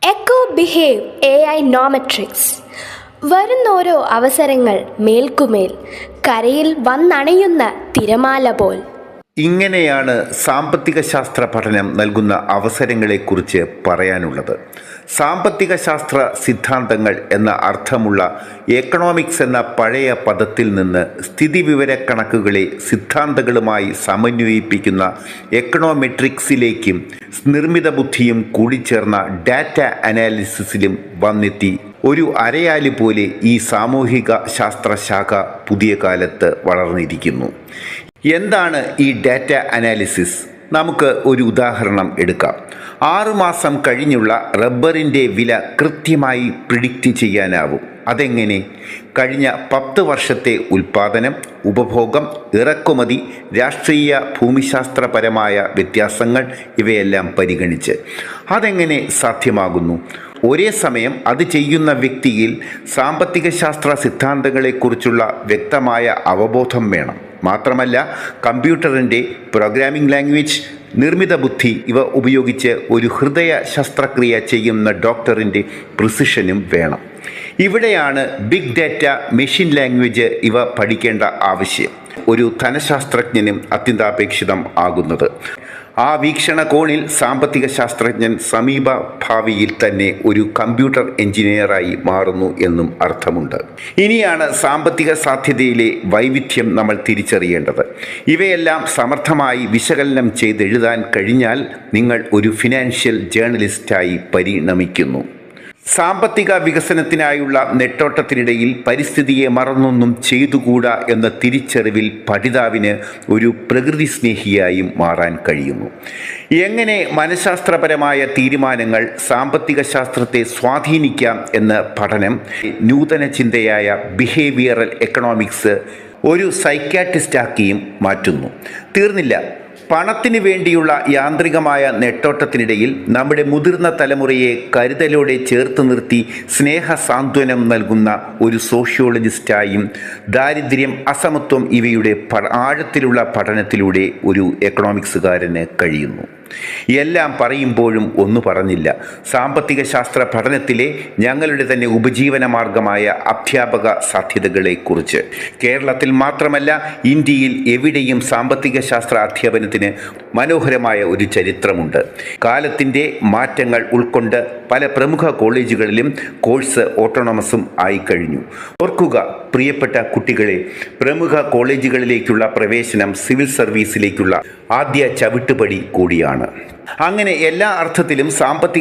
Echo behave AI നോമെട്രിക്സ്. വരുന്നോരോ അവസരങ്ങൾ മേൽക്കുമേൽ കരയിൽ വന്നണയുന്ന തിരമാല പോൽ. ഇങ്ങനെയാണ് സാമ്പത്തിക ശാസ്ത്ര പഠനം നൽകുന്ന അവസരങ്ങളെക്കുറിച്ച് പറയാനുള്ളത്. സാമ്പത്തിക ശാസ്ത്ര സിദ്ധാന്തങ്ങൾ എന്ന അർത്ഥമുള്ള എക്കണോമിക്സ് എന്ന പഴയ പദത്തിൽ നിന്ന് സ്ഥിതിവിവരക്കണക്കുകളെ സിദ്ധാന്തങ്ങളുമായി സമന്വയിപ്പിക്കുന്ന എക്കണോമെട്രിക്സിലേക്കും നിർമ്മിത ബുദ്ധിയും കൂടിച്ചേർന്ന ഡാറ്റ അനാലിസിസിലും വന്നെത്തി ഒരു അരയാല് പോലെ ഈ സാമൂഹിക ശാസ്ത്രശാഖ പുതിയ കാലത്ത് വളർന്നിരിക്കുന്നു. എന്താണ് ഈ ഡാറ്റ അനാലിസിസ്? നമുക്ക് ഒരു ഉദാഹരണം എടുക്കാം. 6 മാസം കഴിഞ്ഞുള്ള റബ്ബറിൻ്റെ വില കൃത്യമായി പ്രിഡിക്റ്റ് ചെയ്യാനാവും. അതെങ്ങനെ? കഴിഞ്ഞ 10 വർഷത്തെ ഉൽപ്പാദനം, ഉപഭോഗം, ഇറക്കുമതി, രാഷ്ട്രീയ ഭൂമിശാസ്ത്രപരമായ വ്യത്യാസങ്ങൾ ഇവയെല്ലാം പരിഗണിച്ച്. അതെങ്ങനെ സാധ്യമാകുന്നു? ഒരേ സമയം അത് ചെയ്യുന്ന വ്യക്തിയിൽ സാമ്പത്തിക ശാസ്ത്ര സിദ്ധാന്തങ്ങളെക്കുറിച്ചുള്ള വ്യക്തമായ അവബോധം വേണം. മാത്രമല്ല, കമ്പ്യൂട്ടറിൻ്റെ പ്രോഗ്രാമിംഗ് ലാംഗ്വേജ്, നിർമ്മിത ബുദ്ധി ഇവ ഉപയോഗിച്ച് ഒരു ഹൃദയ ശസ്ത്രക്രിയ ചെയ്യുന്ന ഡോക്ടറിൻ്റെ പ്രിസിഷനും വേണം. ഇവിടെയാണ് ബിഗ് ഡാറ്റ, മെഷീൻ ലാംഗ്വേജ് ഇവ പഠിക്കേണ്ട ആവശ്യം ഒരു ധനശാസ്ത്രജ്ഞനും അത്യന്താപേക്ഷിതം ആകുന്നത്. ആ വീക്ഷണകോണിൽ സാമ്പത്തിക ശാസ്ത്രജ്ഞൻ സമീപ ഭാവിയിൽ തന്നെ ഒരു കമ്പ്യൂട്ടർ എഞ്ചിനീയറായി മാറുന്നു എന്നും അർത്ഥമുണ്ട്. ഇനിയാണ് സാമ്പത്തിക സാധ്യതയിലെ വൈവിധ്യം നമ്മൾ തിരിച്ചറിയേണ്ടത്. ഇവയെല്ലാം സമർത്ഥമായി വിശകലനം ചെയ്തെഴുതാൻ കഴിഞ്ഞാൽ നിങ്ങൾ ഒരു ഫിനാൻഷ്യൽ ജേർണലിസ്റ്റായി പരിണമിക്കുന്നു. സാമ്പത്തിക വികസനത്തിനായുള്ള നെട്ടോട്ടത്തിനിടയിൽ പരിസ്ഥിതിയെ മറന്നൊന്നും ചെയ്തുകൂടാ എന്ന തിരിച്ചറിവിൽ പഠിതാവിന് ഒരു പ്രകൃതി സ്നേഹിയായും മാറാൻ കഴിയുന്നു. എങ്ങനെ മനഃശാസ്ത്രപരമായ തീരുമാനങ്ങൾ സാമ്പത്തിക ശാസ്ത്രത്തെ സ്വാധീനിക്കാം എന്ന പഠനം നൂതന ചിന്തയായ ബിഹേവിയറൽ എക്കണോമിക്സ് ഒരു സൈക്യാട്രിസ്റ്റാക്കിയും മാറ്റുന്നു. തീർന്നില്ല. പണത്തിന് വേണ്ടിയുള്ള യാന്ത്രികമായ നെട്ടോട്ടത്തിനിടയിൽ നമ്മുടെ മുതിർന്ന തലമുറയെ കരുതലോടെ ചേർത്ത് നിർത്തി സ്നേഹസാന്ത്വനം നൽകുന്ന ഒരു സോഷ്യോളജിസ്റ്റായും ദാരിദ്ര്യം, അസമത്വം ഇവയുടെ ആഴത്തിലുള്ള പഠനത്തിലൂടെ ഒരു എക്കണോമിക്സുകാരന് കഴിയുന്നു. എല്ലാം പറയുമ്പോഴും ഒന്നു പറഞ്ഞില്ല. സാമ്പത്തിക ശാസ്ത്ര പഠനത്തിലെ ഞങ്ങളുടെ തന്നെ ഉപജീവന മാർഗമായ അധ്യാപക സാധ്യതകളെക്കുറിച്ച്. കേരളത്തിൽ മാത്രമല്ല, ഇന്ത്യയിൽ എവിടെയും സാമ്പത്തിക ശാസ്ത്ര അധ്യാപനത്തിന് മനോഹരമായ ഒരു ചരിത്രമുണ്ട്. കാലത്തിൻ്റെ മാറ്റങ്ങൾ ഉൾക്കൊണ്ട് പല പ്രമുഖ കോളേജുകളിലും കോഴ്സ് ഓട്ടോണമസും ആയിക്കഴിഞ്ഞു. ഓർക്കുക പ്രിയപ്പെട്ട കുട്ടികളെ, പ്രമുഖ കോളേജുകളിലേക്കുള്ള പ്രവേശനം സിവിൽ സർവീസിലേക്കുള്ള ആദ്യ ചവിട്ടുപടി കൂടിയാണ്. അങ്ങനെ എല്ലാ അർത്ഥത്തിലും സാമ്പത്തിക